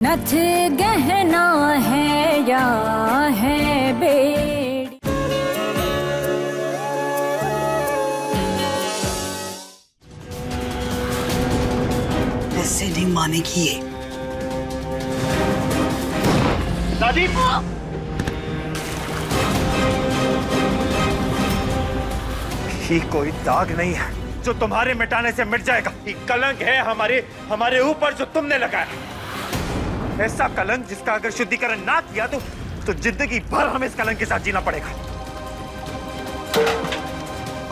नथ गहना है या है बेड़ी। ऐसे नहीं मानेगी ये। दादी ये कोई दाग नहीं है जो तुम्हारे मिटाने से मिट जाएगा। ये कलंक है हमारे ऊपर जो तुमने लगाया। ऐसा कलंक जिसका अगर शुद्धिकरण ना किया तो जिंदगी भर हमें इस कलंक के साथ जीना पड़ेगा।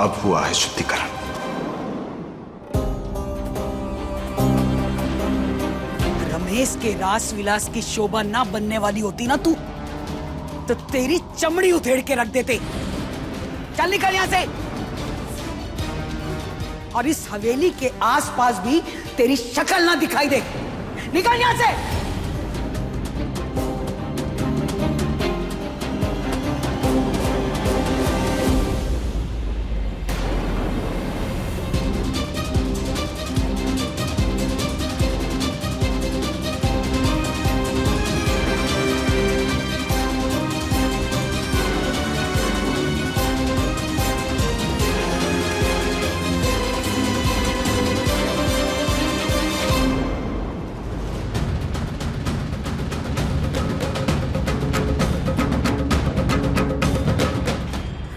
अब हुआ है शुद्धिकरण। रमेश के रास विलास की शोभा ना बनने वाली होती ना तू, तो तेरी चमड़ी उधेड़ के रख देते। चल निकल यहां से। और इस हवेली के आसपास भी तेरी शक्ल ना दिखाई दे। निकल यहां से।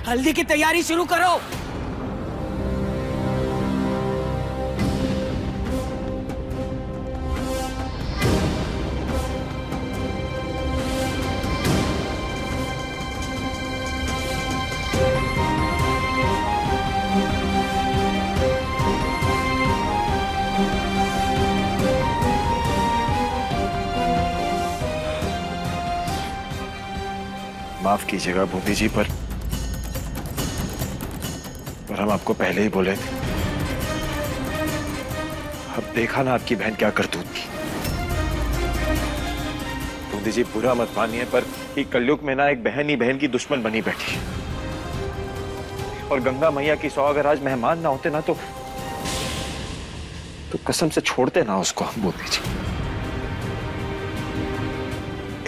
हल्दी की तैयारी शुरू करो। माफ कीजिएगा भूमि जी, पर हम आपको पहले ही बोले थे। अब देखा ना आपकी बहन क्या करतूत की। बूंदी जी बुरा मत मानिए, पर ये कलयुग में ना एक बहन ही बहन की दुश्मन बनी बैठी। और गंगा मैया की 100 अगर आज मेहमान ना होते ना तो कसम से छोड़ते ना उसको हम। बूंदी जी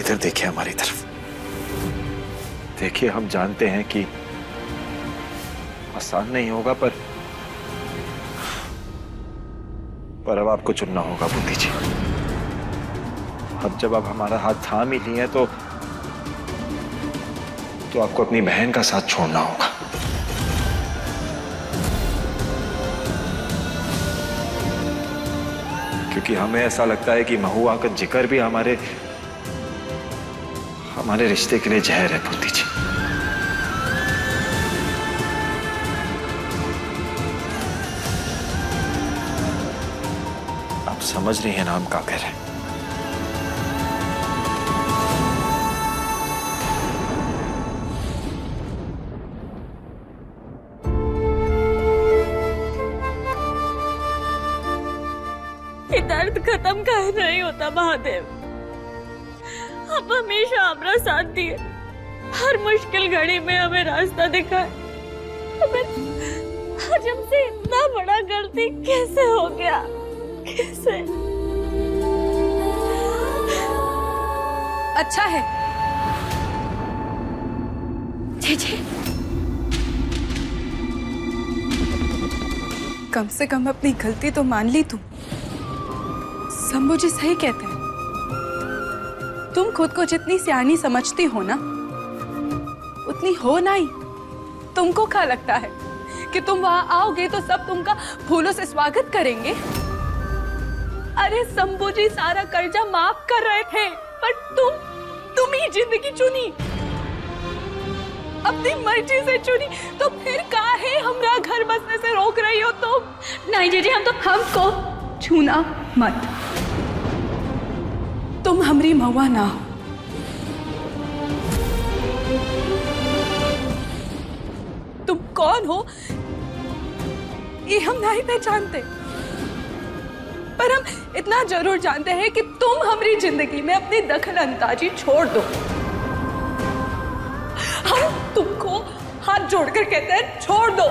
इधर देखिए, हमारी तरफ देखिए। हम जानते हैं कि आसान नहीं होगा, पर अब आपको चुनना होगा बूंदी जी। अब जब आप हमारा हाथ थाम ही लिए तो आपको अपनी बहन का साथ छोड़ना होगा। क्योंकि हमें ऐसा लगता है कि महुआ का जिक्र भी हमारे रिश्ते के लिए जहर है बूंदी जी। समझ रही है ना हम क्या कह रहे हैं। ये दर्द खत्म कहीं नहीं होता महादेव। आप हमेशा हमारा साथ दिए, हर मुश्किल घड़ी में हमें रास्ता दिखाए। आज हमसे इतना बड़ा गलती कैसे हो गया? कैसे? अच्छा है जी, कम से कम अपनी गलती तो मान ली तुम। शंभू जी सही कहते हैं, तुम खुद को जितनी सियानी समझती हो ना उतनी हो नहीं। तुमको क्या लगता है कि तुम वहां आओगे तो सब तुमका फूलों से स्वागत करेंगे? अरे शंभू जी सारा कर्जा माफ कर रहे थे, पर तुम ही जिंदगी चुनी, अपनी मर्जी से चुनी। तो फिर काहे हमरा घर बसने से रोक रही हो तुम? नहीं जीजी, हमको छूना मत। तुम हमरी महुआ ना हो। तुम कौन हो ये हम नहीं पहचानते, पर हम इतना जरूर जानते हैं कि तुम हमारी जिंदगी में अपनी दखल अंदाजी छोड़ दो। हम तुमको हाथ जोड़कर कहते हैं छोड़ दो।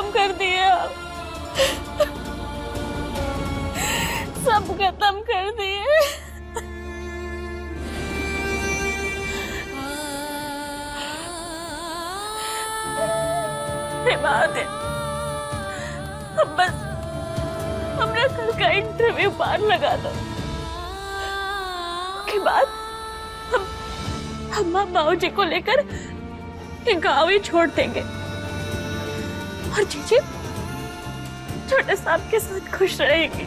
खत्म कर दिए आप, सब खत्म कर दिए। हे महादेव, अब बस हमरा कल का इंटरव्यू पार लगा दो, उसके बाद हम माओ जी को लेकर गाँव ही छोड़ देंगे और जीजी छोटे साहब के साथ खुश रहेगी।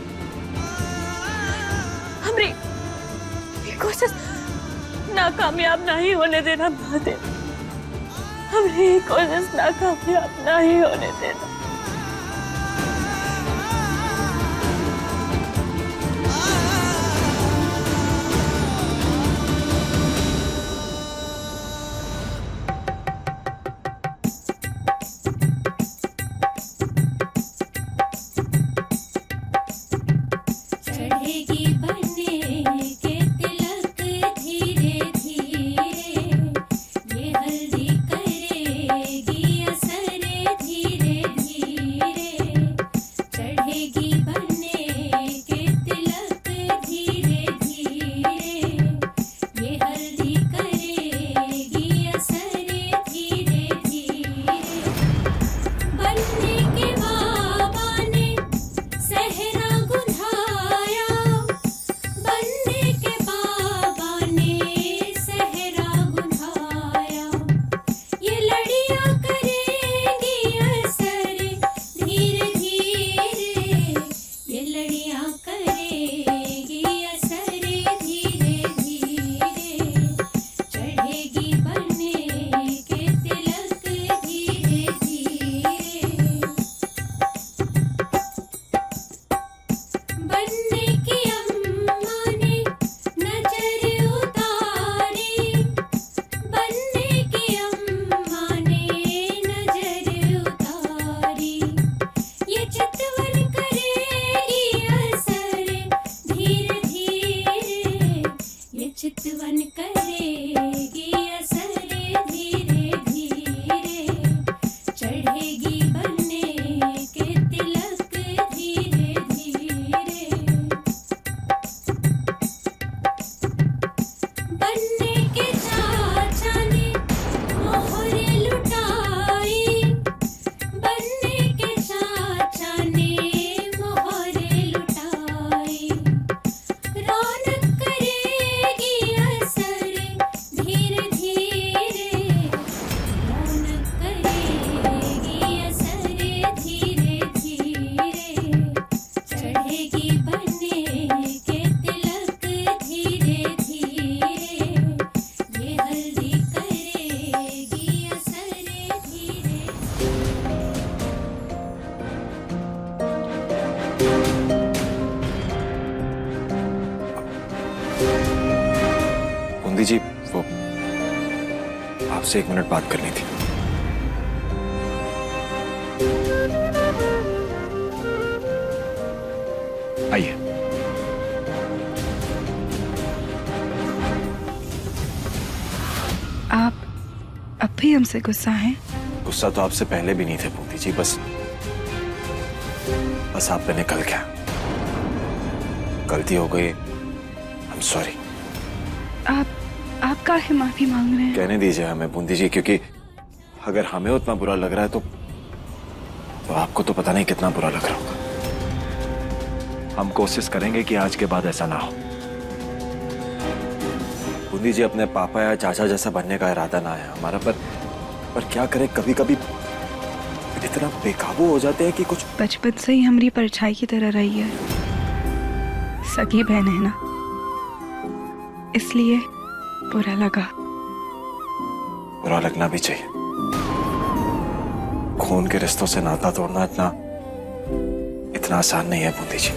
हमारी ये कोशिश नाकामयाब नहीं होने देना महादेव, हमारी ये कोशिश नाकामयाब नहीं होने देना। बूंदी जी, वो आपसे 1 मिनट बात करनी थी। आइए। आप अब भी हमसे गुस्सा हैं? गुस्सा तो आपसे पहले भी नहीं थे बूंदी जी, बस आप पे निकल गया। गलती हो गई, आई एम सॉरी। आप काहे माफी मांग रहे हैं? कहने दीजिए हमें बूंदी जी, क्योंकि अगर हमें उतना बुरा लग रहा है तो आपको तो पता नहीं कितना बुरा लग रहा होगा। हम कोशिश करेंगे कि आज के बाद ऐसा ना हो। बूंदी जी, अपने पापा या चाचा जैसा बनने का इरादा ना है हमारा, पर क्या करें, कभी कभी इतना बेकाबू हो जाते हैं कि कुछ। बचपन से ही हमारी परछाई की तरह रही है, सगी बहन है ना, इसलिए बुरा लगा। बुरा लगना भी चाहिए। खून के रिश्तों से नाता तोड़ना इतना आसान नहीं है बूंदी जी।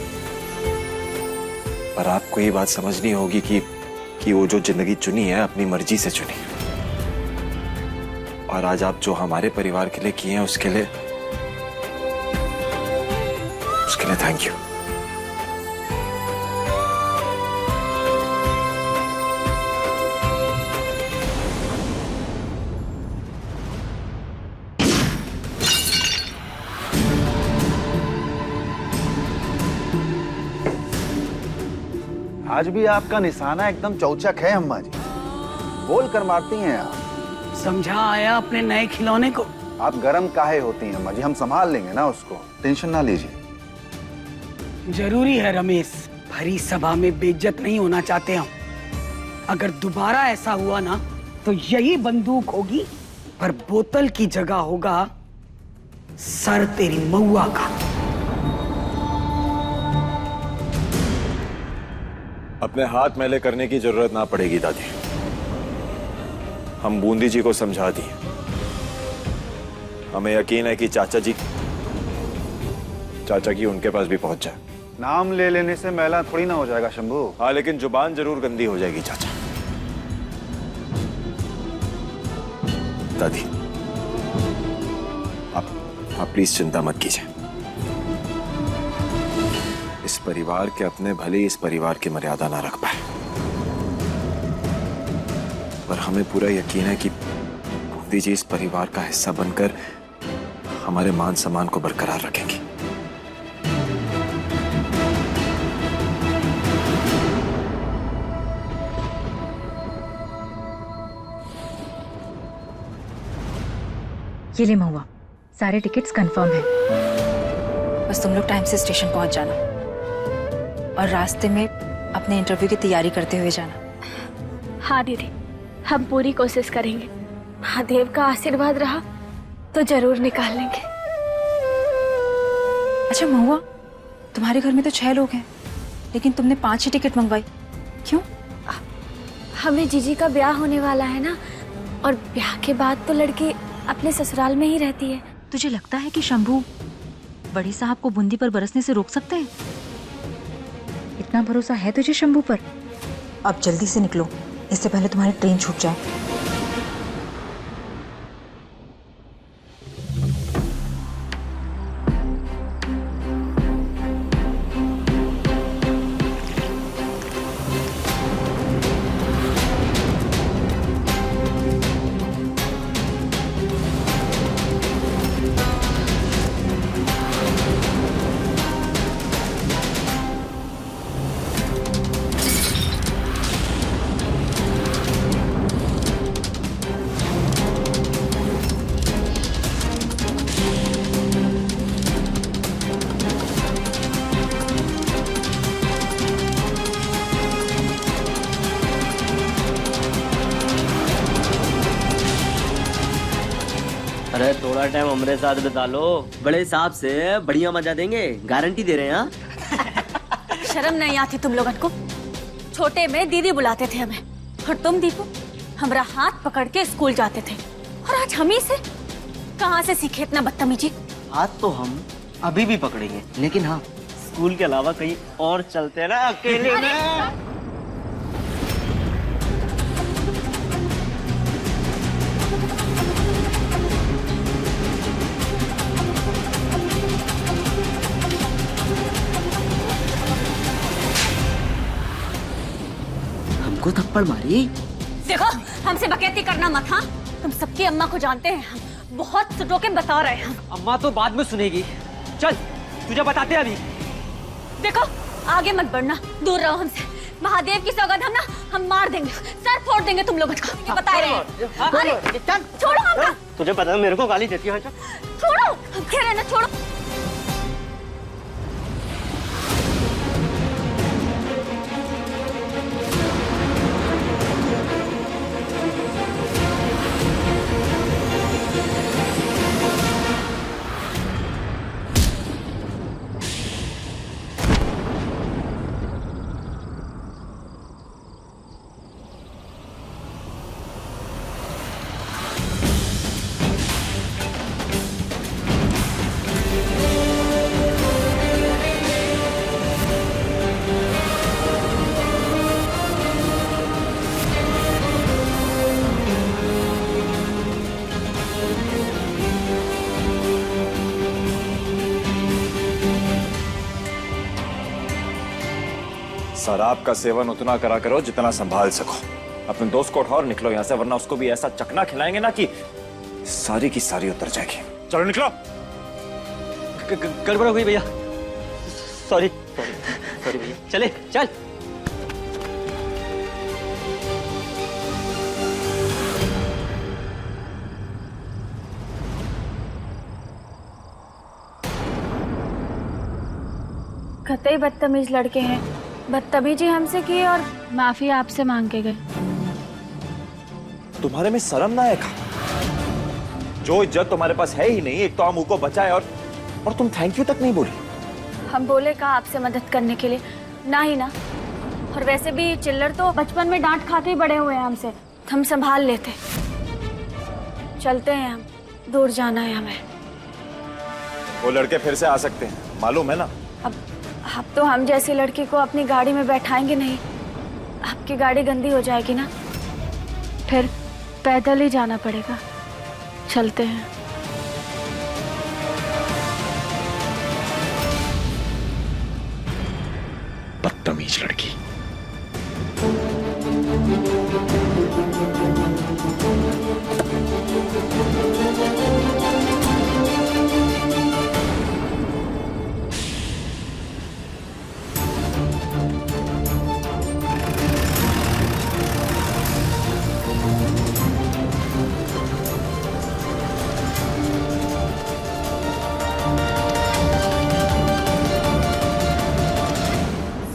पर आपको ये बात समझनी होगी कि वो जो जिंदगी चुनी है अपनी मर्जी से चुनी, और आज आप जो हमारे परिवार के लिए किए हैं उसके लिए थैंक यू। आज भी आपका निशाना एकदम चौचक है अम्मा जी, बोल कर मारती हैं आप। समझा आया अपने नए खिलौने को? आप गरम काहे होती हैं अम्मा जी, हम संभाल लेंगे ना उसको, टेंशन ना लीजिए। जरूरी है रमेश, भरी सभा में बेइज्जत नहीं होना चाहते हम। अगर दोबारा ऐसा हुआ ना तो यही बंदूक होगी, पर बोतल की जगह होगा सर तेरी महुआ का। अपने हाथ मैले करने की जरूरत ना पड़ेगी दादी, हम बूंदी जी को समझा दिए। हमें यकीन है कि चाचा की उनके पास भी पहुंच जाए। नाम ले लेने से मैला थोड़ी ना हो जाएगा शंभू। हाँ, लेकिन जुबान जरूर गंदी हो जाएगी चाचा। दादी आप प्लीज चिंता मत कीजिए। इस परिवार के अपने भले इस परिवार की मर्यादा ना रख पाए, पर हमें पूरा यकीन है कि बूंदी जी इस परिवार का हिस्सा बनकर हमारे मान सम्मान को बरकरार रखेंगी। ये ले महुआ, सारे टिकट्स कंफर्म हैं। बस तुम लोग टाइम से स्टेशन पहुंच जाना और रास्ते में अपने इंटरव्यू की तैयारी करते हुए जाना। हाँ दीदी, हम पूरी कोशिश करेंगे। महादेव का आशीर्वाद रहा तो जरूर निकाल लेंगे। अच्छा महुआ, तुम्हारे घर में तो 6 लोग हैं, लेकिन तुमने 5 ही टिकट मंगवाई, क्यों? हमें जीजी का ब्याह होने वाला है ना, और ब्याह के बाद तो लड़की अपने ससुराल में ही रहती है। तुझे लगता है कि शंभू बड़े साहब को बूंदी पर बरसने से रोक सकते हैं? इतना भरोसा है तुझे शंभू पर? अब जल्दी से निकलो, इससे पहले तुम्हारी ट्रेन छूट जाए। अरे थोड़ा टाइम हमारे साथ बिता लो, बड़े साहब से बढ़िया मजा देंगे, गारंटी दे रहे हैं। हाँ शर्म नहीं आती तुम लोगन को? छोटे में दीदी बुलाते थे हमें, और तुम दीपू हमारा हाथ पकड़ के स्कूल जाते थे, और आज हम ही से कहाँ से सीखे इतना बदतमीजी? हाथ तो हम अभी भी पकड़ेंगे, लेकिन हाँ स्कूल के अलावा कहीं और चलते हैं ना अकेले में। हमको थप्पड़ मारी। देखो, हमसे बकैती करना मत। हाँ, तुम सबकी अम्मा को जानते हैं, हम बहुत सुटो के बता रहे हैं। अम्मा तो बाद में सुनेगी, चल तुझे बताते हैं अभी। देखो, आगे मत बढ़ना, दूर रहो हमसे। महादेव की सौगंध हम मार देंगे, सर फोड़ देंगे तुम लोगों का, ये बता रहे हैं। अरे छोड़ो हमका। तुझे पता है मेरे को गाली देती है। छोड़ो, खेल ना, छोड़ो। शराब का सेवन उतना करा करो जितना संभाल सको। अपने दोस्त को उठाओ और निकलो यहाँ से, वरना उसको भी ऐसा चकना खिलाएंगे ना कि सारी की सारी उतर जाएगी। चलो निकलो। गड़बड़ हो गई भैया, सॉरी भैया, चले चल। कतई बदतमीज लड़के हैं, बदतमीजी हमसे की और माफी आपसे मांग के गए। तुम्हारे में शर्म ना है? जो इज्जत तुम्हारे पास है ही नहीं, एक तो हम को बचाए और तुम थैंक यू तक नहीं बोली। हम बोले कहा आपसे मदद करने के लिए, ना ही ना। और वैसे भी चिल्लर तो बचपन में डांट खा के ही बड़े हुए हैं हमसे, हम संभाल लेते। चलते हैं हम, दूर जाना है हमें। वो लड़के फिर से आ सकते हैं, मालूम है ना? अब तो हम जैसी लड़की को अपनी गाड़ी में बैठाएंगे नहीं। आपकी गाड़ी गंदी हो जाएगी ना, फिर पैदल ही जाना पड़ेगा। चलते हैं। बदतमीज लड़की।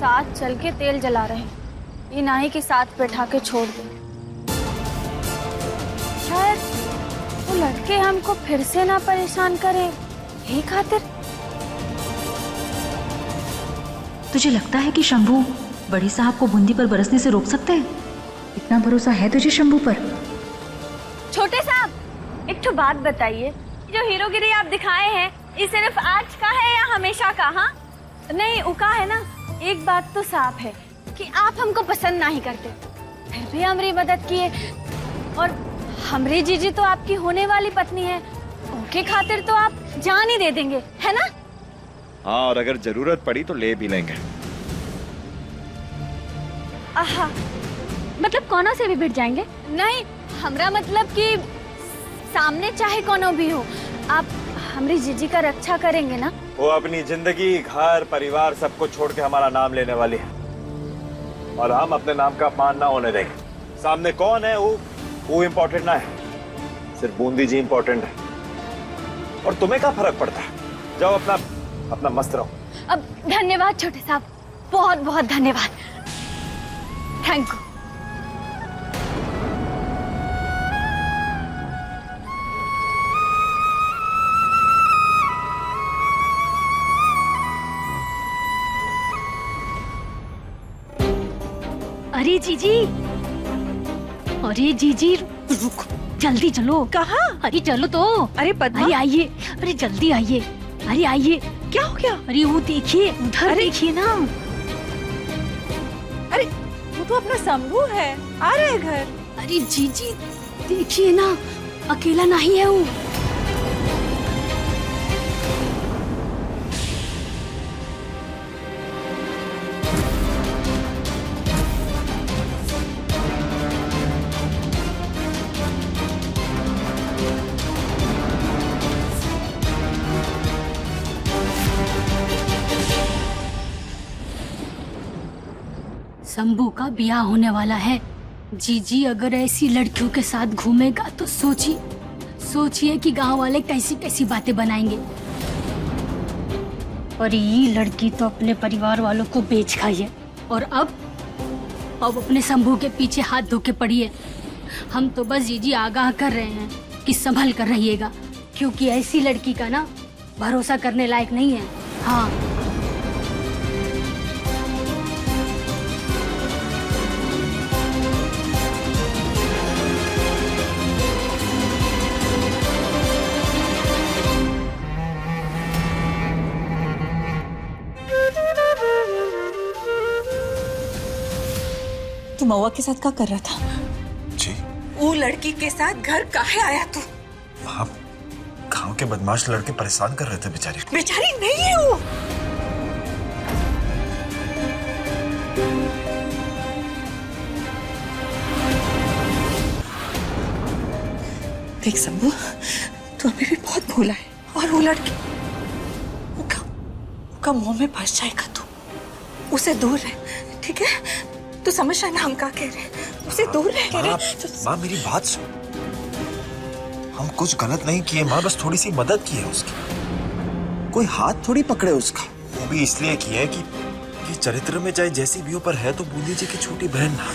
साथ चल के तेल जला रहे हैं, ये ना ही कि साथ बैठा के छोड़ दे। शायद वो लड़के हमको फिर से ना परेशान करे, यही खातिर। तुझे लगता है कि शंभू बड़े साहब को बूंदी पर बरसने से रोक सकते हैं? इतना भरोसा है तुझे शंभू पर? छोटे साहब, एक तो बात बताइए, जो हीरोगिरी आप दिखाए हैं, ये सिर्फ आज का है या हमेशा का? हाँ नहीं, उका है ना। एक बात तो साफ है कि आप हमको पसंद नहीं करते, फिर भी हमारी मदद किए। और हमरी जीजी तो आपकी होने वाली पत्नी है, उनके खातिर तो आप जान ही दे देंगे, है ना? हाँ, और अगर जरूरत पड़ी तो ले भी लेंगे। आहा, मतलब कोनो से भी भिड़ जाएंगे? नहीं, हमरा मतलब कि सामने चाहे कोनो भी हो, आप हमारी जीजी का रक्षा करेंगे ना? वो अपनी जिंदगी, घर, परिवार सबको छोड़ के हमारा नाम लेने वाली है, और हम अपने नाम का अपमान ना होने देंगे। सामने कौन है वो इम्पोर्टेंट ना है, सिर्फ बूंदी जी इम्पोर्टेंट है। और तुम्हें क्या फर्क पड़ता है? जाओ अपना मस्त रहो। अब धन्यवाद छोटे साहब, बहुत बहुत धन्यवाद, थैंक यू। अरे जीजी, अरे जीजी रुक, जल्दी चलो। कहाँ? अरे चलो तो। अरे पद्मा, अरे आइए, अरे जल्दी आइए, अरे आइए। क्या हो गया? अरे वो देखिए, उधर देखिए ना। अरे वो तो अपना शंभू है, आ रहा है घर। अरे जीजी देखिए ना, अकेला नहीं है वो। शंभू का ब्याह होने वाला है। जीजी अगर ऐसी लड़कियों के साथ घूमेगा तो सोचिए कि गांव वाले कैसी कैसी बातें बनाएंगे। और ये लड़की तो अपने परिवार वालों को बेच खाई है, और अब अपने शंभू के पीछे हाथ धो के पड़ी है। हम तो बस जीजी आगाह कर रहे हैं कि संभल कर रहिएगा, क्योंकि ऐसी लड़की का ना भरोसा करने लायक नहीं है। हाँ, तू महुआ के साथ क्या कर रहा था? जी, वो लड़की के साथ घर काहे आया तू? वहाँ गांव के बदमाश लड़के परेशान कर रहे थे बेचारी। बेचारी नहीं है वो। देख शंभू, तू अभी भी बहुत भोला है, और वो लड़की उसका मुंह में फंस जाएगा। तू उसे दूर रह, ठीक है? तू समझ रहा है ना हम क्या कह रहे हैं? उसे दूर रह। माँ मेरी बात सुन, हम कुछ गलत नहीं किए माँ, बस थोड़ी सी मदद की है उसकी। कोई हाथ थोड़ी पकड़े उसका। वो भी इसलिए की है कि चरित्र में चाहे जैसी भी हो पर है तो बूंदी जी की छोटी बहन ना।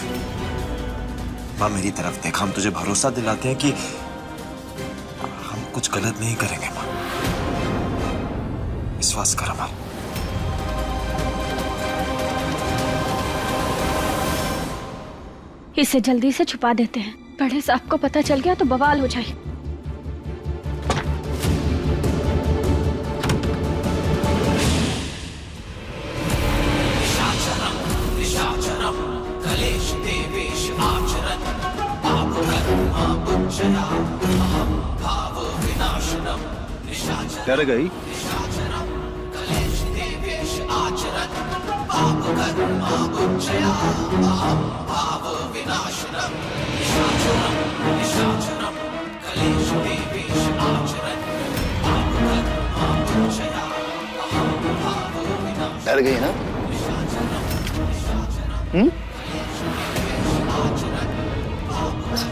माँ मेरी तरफ देख, हम तुझे भरोसा दिलाते हैं कि हम कुछ गलत नहीं करेंगे माँ, विश्वास कर हमारा। इसे जल्दी से छुपा देते हैं, बड़े साहब को पता चल गया तो बवाल हो जाए। डर गई? डर गई ना?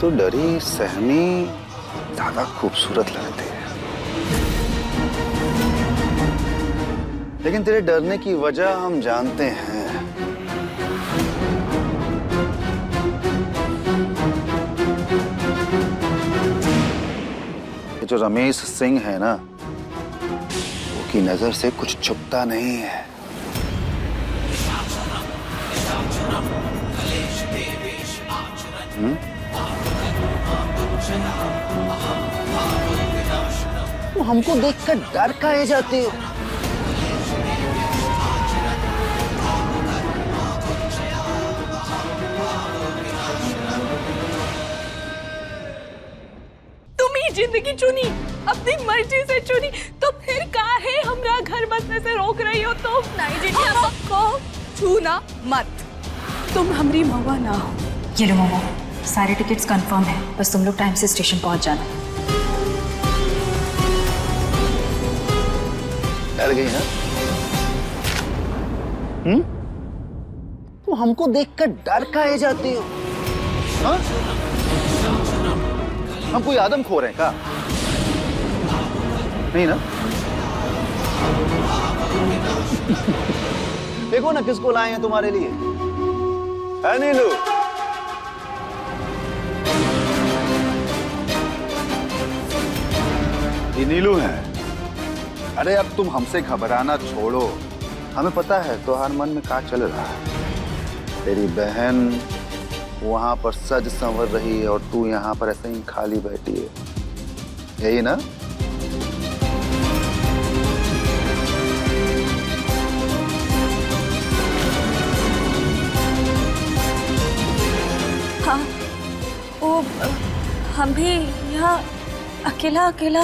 तो डरी सहमी ज्यादा खूबसूरत लगती है, लेकिन तेरे डरने की वजह हम जानते हैं। ये जो रमेश सिंह है ना, वो की नजर से कुछ छुपता नहीं है। तुम हमको देखकर डर काहे जाते हो? तुम ही जिंदगी चुनी, अपनी मर्जी से चुनी, तो फिर काहे हमरा घर बसने से रोक रही हो तुम? नहीं जीजी, हमको छूना मत। तुम हमारी महुआ ना हो। ये लो मामा, सारे टिकट्स कंफर्म है, बस तुम लोग टाइम से स्टेशन पहुंच जाना। डर गई ना? तो हमको देखकर डर काहे जाती हो? हाँ? हम कोई आदमखोर हैं क्या? नहीं ना? देखो ना किसको लाए हैं तुम्हारे लिए। है नीलू? ये नीलू है। अरे अब तुम हमसे घबराना छोड़ो, हमें पता है तुम्हार मन में क्या चल रहा है। तेरी बहन वहां पर सज संवर रही है और तू यहाँ पर ऐसे ही खाली बैठी है, यही ना? हाँ, वो हम भी यहाँ अकेला अकेला,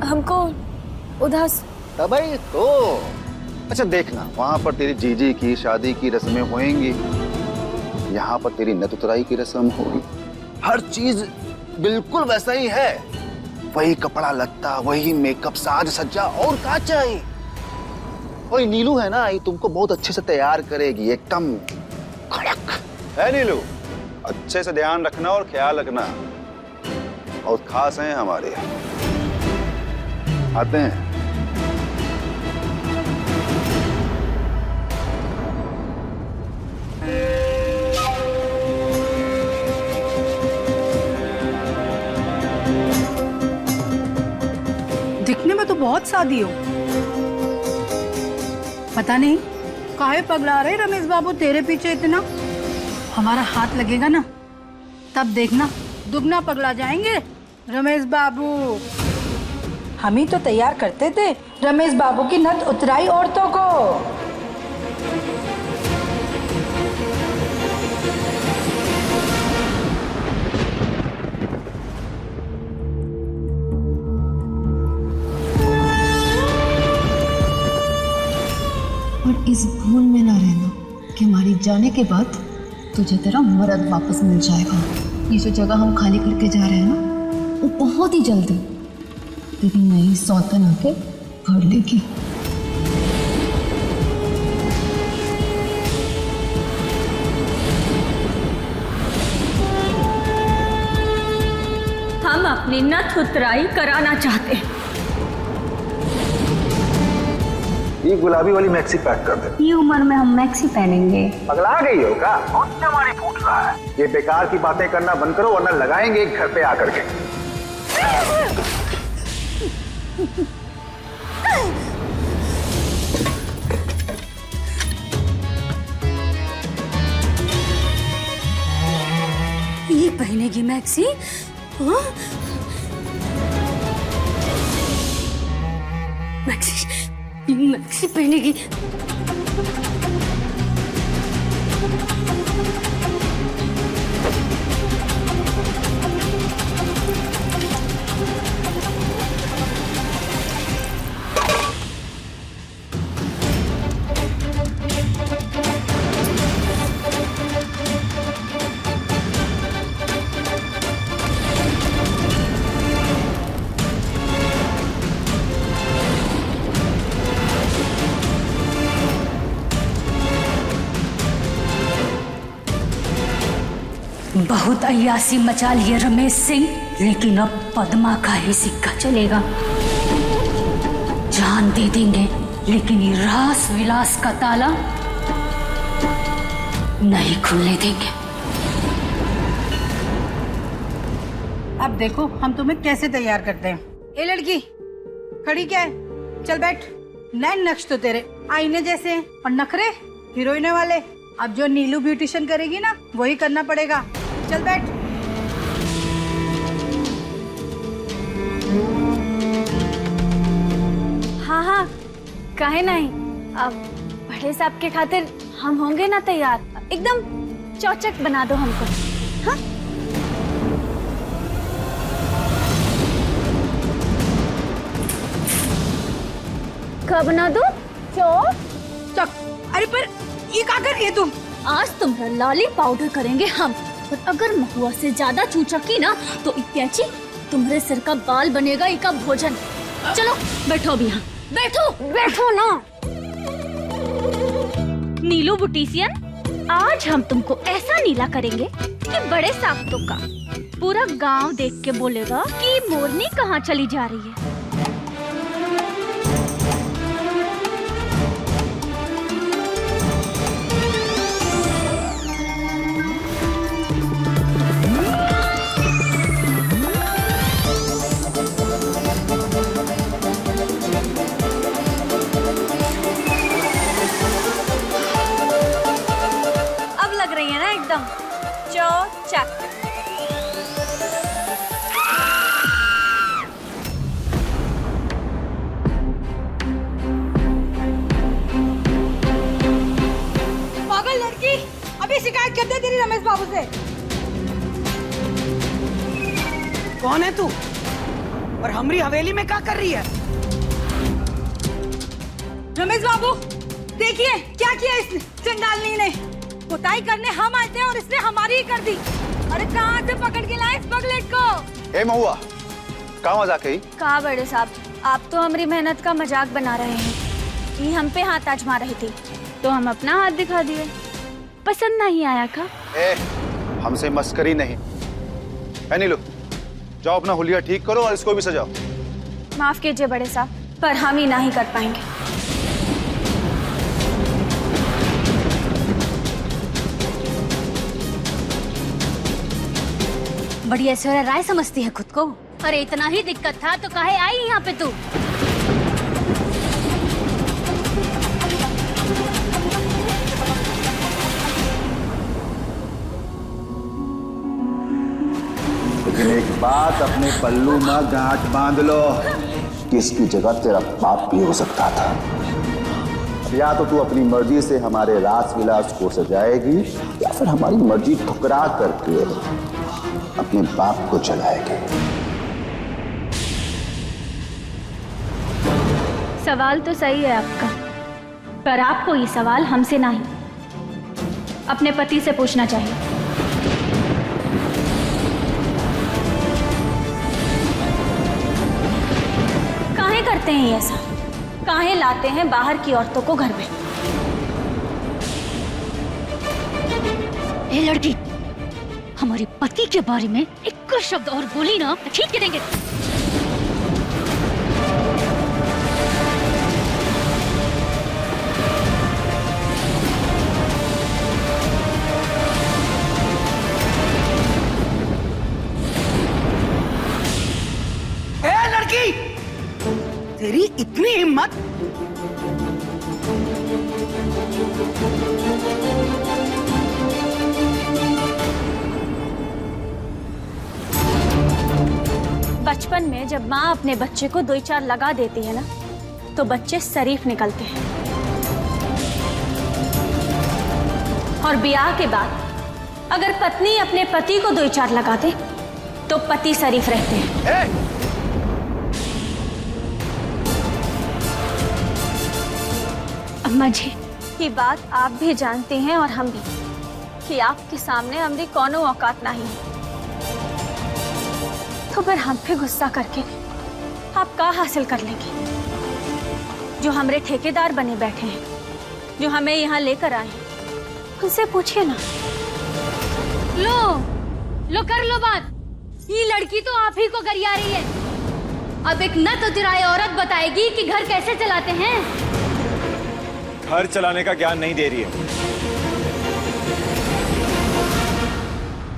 हमको उदास। तभी तो। अच्छा देखना, वहां पर तेरी जीजी की शादी की रस्में होंगी, यहाँ पर तेरी नत उतराई की रस्म होगी। हर चीज बिल्कुल वैसा ही है, वही कपड़ा लत्ता, वही मेकअप, साज सज्जा, और क्या चाहिए। और नीलू है ना, ये तुमको बहुत अच्छे से तैयार करेगी, एकदम कड़क है नीलू। अच्छे से ध्यान रखना और ख्याल रखना, बहुत खास हैं हमारे। आते हैं। दिखने में तो बहुत सादी हो, पता नहीं काहे पगला रहे रमेश बाबू तेरे पीछे इतना। हमारा हाथ लगेगा ना, तब देखना दुगना पगला जाएंगे रमेश बाबू। हम ही तो तैयार करते थे रमेश बाबू की नत उतराई औरतों को। और इस भूल में ना रहना कि हमारी जाने के बाद तुझे तेरा मर्द वापस मिल जाएगा। ये जो जगह हम खाली करके जा रहे हैं ना, वो बहुत ही जल्दी तेरी नई सौतन आके भर लेगी। हम अपनी नथ उतराई कराना चाहते हैं। ये गुलाबी वाली मैक्सी पैक कर दे। ये उम्र में हम मैक्सी पहनेंगे? पगला गई हो क्या? कौन सी हमारी फूट रहा है? ये बेकार की बातें करना बंद करो वरना लगाएंगे एक घर पे आकर के। ये पहनेगी मैक्सी? हाँ? मैक्सी पहनेगी? बहुत अय्यासी मचा लिए रमेश सिंह, लेकिन अब पद्मा का ही सिक्का चलेगा। जान दे देंगे लेकिन ये रास विलास का ताला नहीं खुलने देंगे। अब देखो हम तुम्हें कैसे तैयार करते हैं। ए लड़की, खड़ी क्या है? चल बैठ। नैन नक्श तो तेरे आईने जैसे हैं और नखरे हीरोइने वाले। अब जो नीलू ब्यूटिशियन करेगी ना वही करना पड़ेगा। चल बैठ। हाँ हाँ, काहे नहीं। अब बड़े साहब के खातिर हम होंगे ना तैयार। एकदम चौचक बना दो हमको। हाँ? क्या बना दो? चौचक? अरे पर ये क्या कर रही है तुम? आज तुम्हारा लाली पाउडर करेंगे हम, और अगर महुआ से ज्यादा चूचकी ना तो इत्याची तुम्हारे सिर का बाल बनेगा इका भोजन। चलो बैठो अभी यहाँ। बैठो बैठो ना। नीलू ब्यूटिशियन, आज हम तुमको ऐसा नीला करेंगे कि बड़े साख्तों का पूरा गांव देख के बोलेगा कि मोरनी कहाँ चली जा रही है। एकदम चौचक। पागल लड़की, अभी शिकायत कर दे तेरी रमेश बाबू से। कौन है तू और हमारी हवेली में क्या कर रही है? रमेश बाबू देखिए क्या किया इस चंडालनी ने। पुताई करने हम आए थे और इसने हमारी ही कर दी। अरे कहाँ से पकड़ के लाए इस पगलेट को? ए महुआ, कहाँ मजाक है? कहा बड़े साहब, आप तो हमारी मेहनत का मजाक बना रहे हैं। ये हम पे हाथ आजमा रही थी तो हम अपना हाथ दिखा दिए। पसंद नहीं आया का? ए, हमसे मस्करी नहीं। नीलू, जाओ अपना हुलिया ठीक करो और इसको भी सजाओ। माफ कीजिए बड़े साहब, पर हम ही नहीं कर पाएंगे। बड़ी ऐश्वर्या राय समझती है खुद को। अरे इतना ही दिक्कत था तो काहे आई यहाँ पे तू? लेकिन एक बात अपने पल्लू में गांठ बांध लो कि इसकी जगह तेरा बाप भी हो सकता था। या तो तू अपनी मर्जी से हमारे रास विलास को सजाएगी या फिर हमारी मर्जी ठुकरा करके अपने बाप को जलाएगी। सवाल तो सही है आपका, पर आपको ये सवाल हमसे नहीं अपने पति से पूछना चाहिए। काहे करते हैं ऐसा? काहे लाते हैं बाहर की औरतों को घर में? ए लड़की, हमारे पति के बारे में एक शब्द और बोली ना ठीक के देंगे। तेरी इतनी हिम्मत? बचपन में जब माँ अपने बच्चे को 2-4 लगा देती है ना, तो बच्चे शरीफ निकलते हैं। और ब्याह के बाद अगर पत्नी अपने पति को 2-4 लगा दे तो पति शरीफ रहते हैं। अम्मा जी, ये बात आप भी जानते हैं और हम भी, कि आपके सामने हमारी कोनो औकात नहीं है। तो फिर हम पे गुस्सा करके आप क्या हासिल कर लेंगे? जो हमारे ठेकेदार बने बैठे हैं, जो हमें यहाँ लेकर आए हैं, उनसे पूछिए ना। लो कर लो बात। ये लड़की तो आप ही को गरिया रही है। अब एक न तो तिराई औरत बताएगी कि घर कैसे चलाते हैं। घर चलाने का ज्ञान नहीं दे रही है,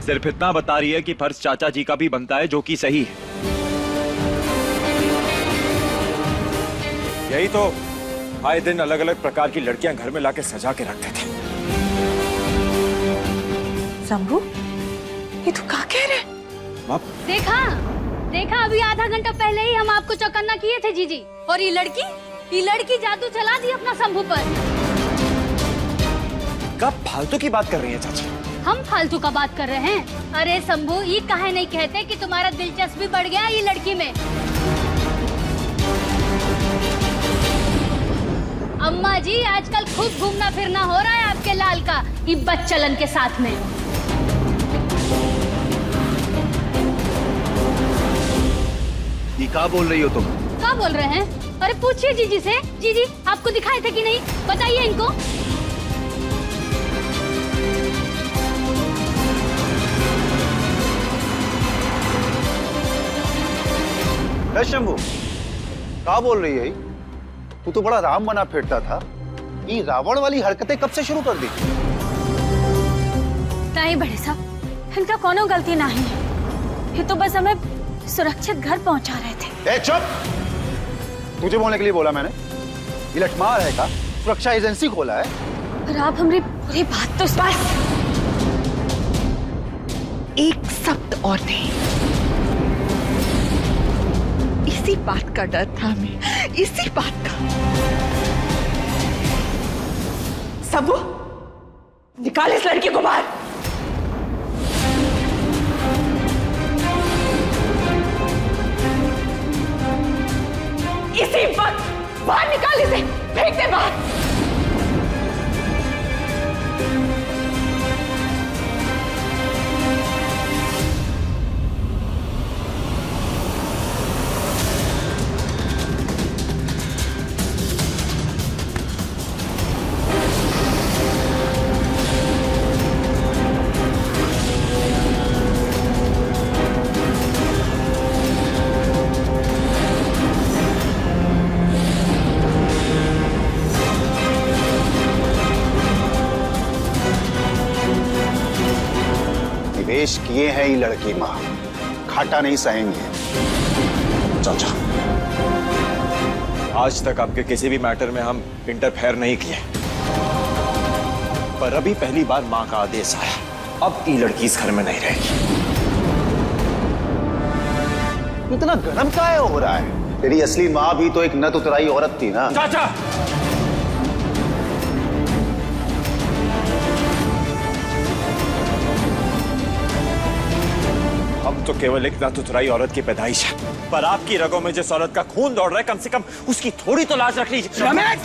सिर्फ इतना बता रही है कि फर्ज चाचा जी का भी बनता है, जो कि सही है। यही तो आए दिन अलग अलग प्रकार की लड़कियां घर में लाके सजा के रखते थे। शंभू, ये तू क्या कह रहे? देखा अभी आधा घंटा पहले ही हम आपको चौकन्ना किए थे जीजी। और ये लड़की जादू चला दी अपना शंभू पर। कब फालतू की बात कर रही है चाची? हम फालतू का बात कर रहे हैं? अरे शंभू, ये काहे नहीं कहते कि तुम्हारा दिलचस्पी बढ़ गया ये लड़की में। अम्मा जी, आजकल खूब घूमना फिरना हो रहा है आपके लाल का ये बच्चलन के साथ में। ये क्या बोल रही हो तुम? क्या बोल रहे हैं? अरे पूछिए जीजी से। जीजी आपको दिखाए थे कि नहीं, बताइए इनको। शंभू, क्या बोल रही है? तू तो बड़ा राम बना फिरता था, ये रावण वाली हरकतें कब से शुरू कर दी? नहीं बड़े साहब, इनका कोनो गलती नहीं है। ये तो बस हमें सुरक्षित घर पहुंचा रहे थे। चुप! तुझे बोलने के लिए बोला मैंने? ये लठमार है का? सुरक्षा एजेंसी खोला है? पर आप हमारी पूरी बात तो बस एक शब्द और नहीं। इसी बात का डर था हमें, इसी बात का। सबू, निकाल इस लड़की को बाहर। इसी वक्त बाहर निकाल इसे, फेंक दे बाहर। निवेश किए हैं ये लड़की माँ, घाटा नहीं सहेंगे। चाचा, आज तक आपके किसी भी मैटर में हम इंटरफेयर नहीं किए, पर अभी पहली बार माँ का आदेश आया, अब ये लड़की इस घर में नहीं रहेगी। इतना गरम काहे हो रहा है? तेरी असली माँ भी तो एक नत उतराई औरत थी ना। चाचा, हम तो केवल एक नातुतराई औरत की पैदाइश है, पर आपकी रगों में जिस औरत का खून दौड़ रहा है, कम से कम उसकी थोड़ी तो लाज रख लीजिए। रमेश!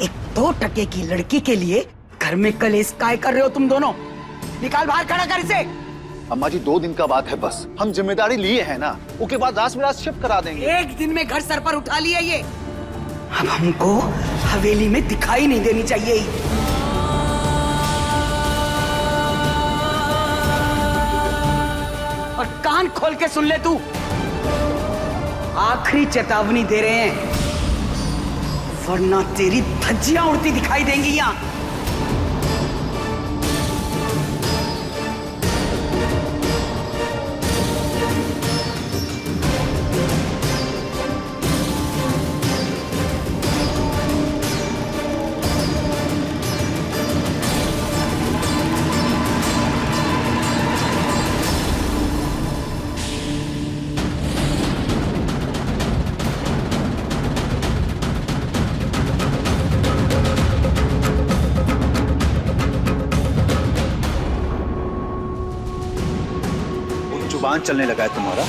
एक 2 टके की लड़की के लिए घर में कलेश काय कर रहे हो तुम दोनों? निकाल बाहर, खड़ा कर इसे। अम्मा जी, 2 दिन का बात है बस, हम जिम्मेदारी लिए हैं ना, उसके बाद रात में रात शिफ्ट करा देंगे। एक दिन में घर सर पर उठा लिया ये, अब हमको हवेली में दिखाई नहीं देनी चाहिए। और कान खोल के सुन ले तू, आखिरी चेतावनी दे रहे हैं, वरना तेरी धज्जियां उड़ती दिखाई देंगी यहाँ। चांद चलने लगा है तुम्हारा?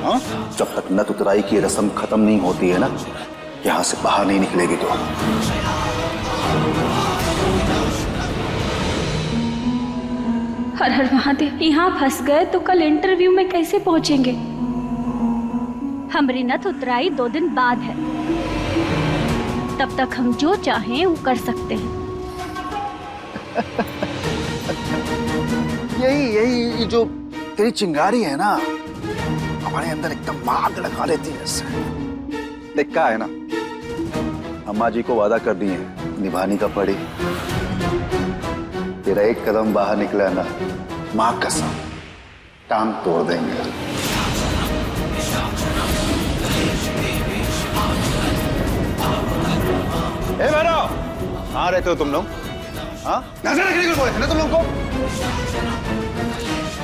हाँ? जब तक नत उतराई की रस्म खत्म नहीं होती है ना, यहां से बाहर नहीं निकलेगी तो। हर हर महादेव, यहाँ फंस गए तो कल इंटरव्यू में कैसे पहुंचेंगे? हमारी नथ उतराई 2 दिन बाद है, तब तक हम जो चाहें वो कर सकते हैं। यही जो तेरी चिंगारी है ना, हमारे अंदर एकदम आग लगा लेती है इससे। देख क्या है ना, अम्मा जी को वादा कर दिए हैं, निभानी का पड़ी। तेरा एक कदम बाहर निकला ना, मां कसम टांग तोड़ देंगे। ए भैरव, कहाँ रहते हो तुम लोग? हाँ, नजर रखने को बोले थे ना तुम लोग को।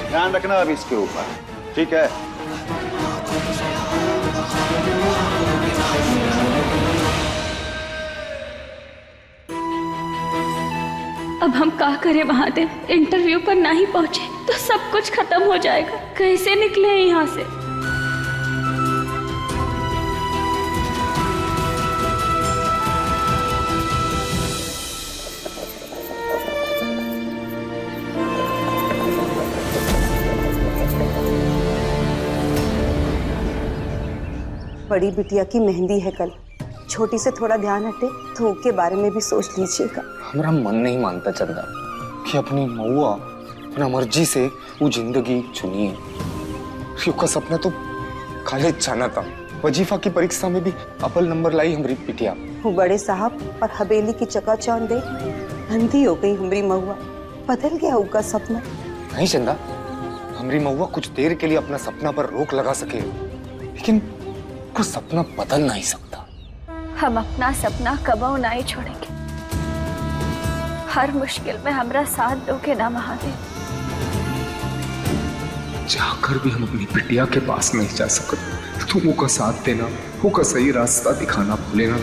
ध्यान रखना अभी इसके ऊपर, ठीक है? अब हम क्या करें महादेव? इंटरव्यू पर ना ही पहुंचे तो सब कुछ खत्म हो जाएगा। कैसे निकले यहाँ से? बड़ी बिटिया की मेहंदी है कल, छोटी से थोड़ा ध्यान हटे तो के बारे में भी सोच लीजिएगा। हमारा मन नहीं मानता चंदा कि अपनी महुआ अपना मर्जी से वो जिंदगी चुनी है। का सपना तो कॉलेज जाना था, वजीफा की परीक्षा में भी अव्वल नंबर लाई हमारी बिटिया। वो बड़े साहब और हवेली की चकाचौंध देख अंधी हो गई हमारी महुआ, बदल गया उनका सपना। नहीं चंदा, हमारी महुआ कुछ देर के लिए अपना सपना पर रोक लगा सके, लेकिन को सपना बदल नहीं सकता। हम अपना सपना कबो नहीं छोड़ेंगे। हर मुश्किल में हमारा साथ दोगे ना महादेव? जाकर भी हम अपनी बिटिया के पास नहीं जा सकते, तो वो का साथ देना, वो का सही रास्ता दिखाना भूलेना।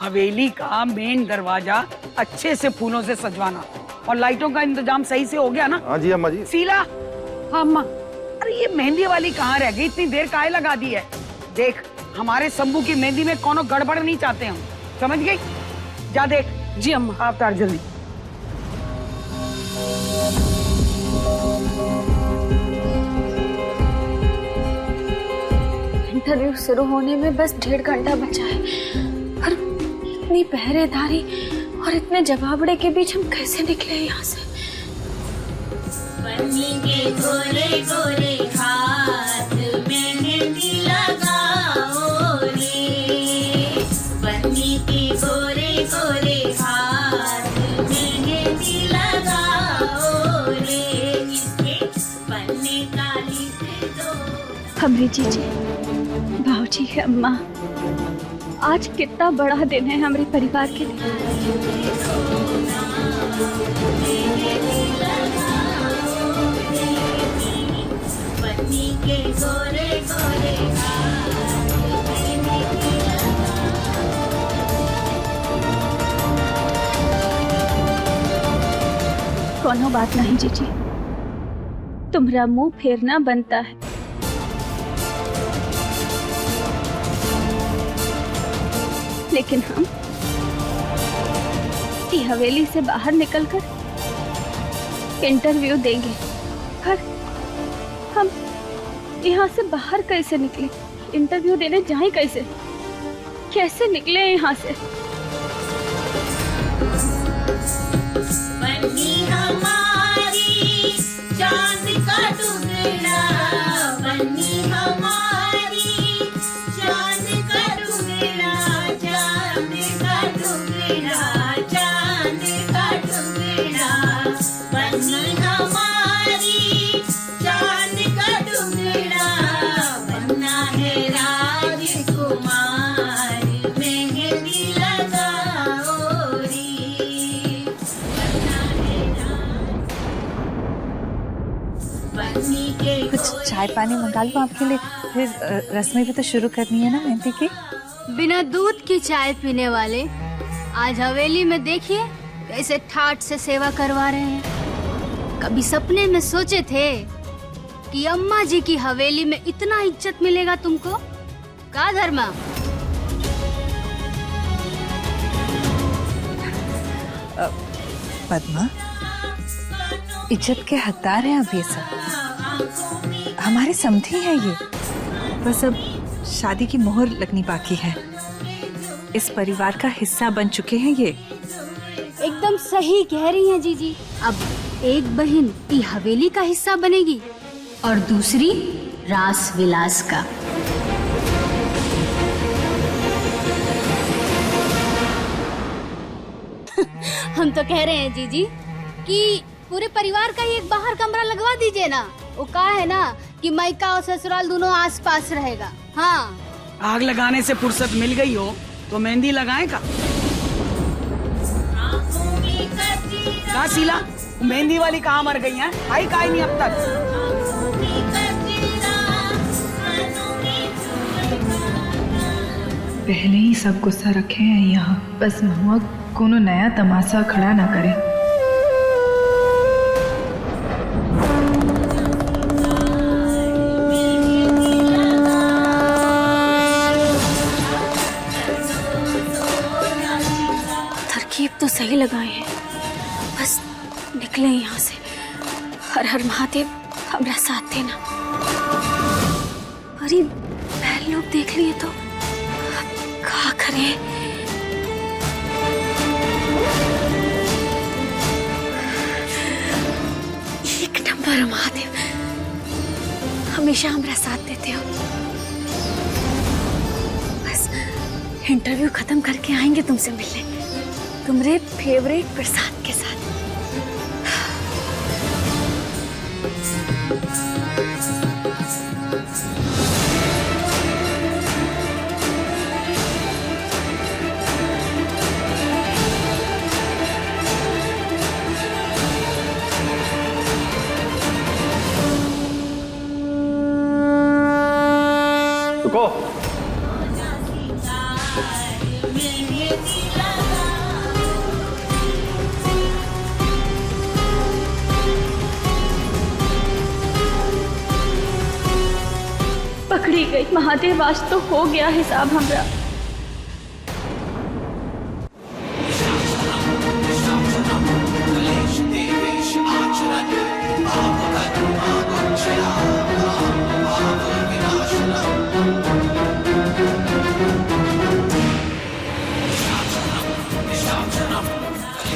हवेली का मेन दरवाजा अच्छे से फूलों से सजवाना, और लाइटों का इंतजाम सही से हो गया ना? हाँ जी अम्मा जी। सीला, हाँ अम्मा। अरे ये मेहंदी वाली कहाँ रह गई? इतनी देर काहे लगा दी है? देख, हमारे शंभू की मेहंदी में कोनो गड़बड़ नहीं चाहते हम, समझ गई? जा देख। जी अम्मा। आप तार जल्दी। इंटरव्यू शुरू होने में बस 1.5 घंटा बचा है, और इतनी पहरेदारी और इतने जवाबड़े के बीच हम कैसे निकले यहाँ से? बन्नी के गोरे गोरे हाथ मेहंदी लगाओ रे, बन्नी के गोरे गोरे हाथ मेहंदी लगाओ रे, इसके बन्नी काली से दो। हमरी जीजी, भाऊजी के अम्मा, आज कितना बड़ा दिन है हमारे परिवार के लिए। कोनो बात नहीं जीजी, तुम्हारा मुंह फेरना बनता है। लेकिन हम ये हवेली से बाहर निकलकर इंटरव्यू देंगे, पर हम यहाँ से बाहर कैसे निकले? इंटरव्यू देने जाए कैसे? कैसे निकले यहाँ से? बन्नी हमारी चांद का टुकड़ा, बन्नी हमारी चांद का टुकड़ा, चांद का टुकड़ा, चांद का टुकड़ा, बन्नी हमारी चांद का टुकड़ा, बनना है राजकुमार, मेहंदी लगाओ रे। चाय पानी मंगा लूं आपके लिए, फिर रस्में भी तो शुरू करनी है ना मेहंदी की। बिना दूध की चाय पीने वाले आज हवेली में देखिए कैसे ठाठ से सेवा करवा रहे हैं। कभी सपने में सोचे थे कि अम्मा जी की हवेली में इतना इज्जत मिलेगा तुमको? का धर्मा? पद्मा, इज्जत के हकदार हैं अब ये सब, हमारे समधी हैं ये। बस अब शादी की मोहर लगनी बाकी है। इस परिवार का हिस्सा बन चुके हैं ये। एकदम सही कह रही हैं जीजी। अब एक बहन ई हवेली का हिस्सा बनेगी और दूसरी रास विलास का। हम तो कह रहे हैं जीजी कि पूरे परिवार का ही एक बाहर कमरा लगवा दीजिए ना। वो कहा है ना कि मायका और ससुराल दोनों आसपास रहेगा। हाँ, आग लगाने से फुर्सत मिल गई हो तो मेहंदी लगाएं का? कहाँ शीला, मेहंदी वाली कहाँ मर गई है? आई का नहीं अब तक? पहले ही सब गुस्सा रखे हैं यहाँ, बस महुआ कोनो नया तमाशा खड़ा ना करे। तरकीब तो सही लगाए हैं, बस निकले यहाँ से। हर हर महादेव हमारा साथ देना। अरे बहन लोग देख लिए तो क्या करें? एक नंबर महादेव, हमेशा हमारा साथ देते हो। बस इंटरव्यू खत्म करके आएंगे तुमसे मिलने, तुम्हारे फेवरेट प्रसाद के साथ। रुको। पकड़ी गई महादेव, आज तो हो गया हिसाब हमरा।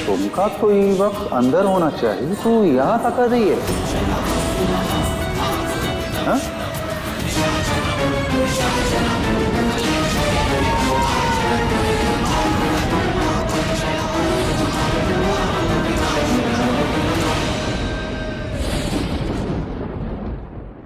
तुमका कोई वक्त अंदर होना चाहिए, तू यहाँ तक आ रही है? हाँ?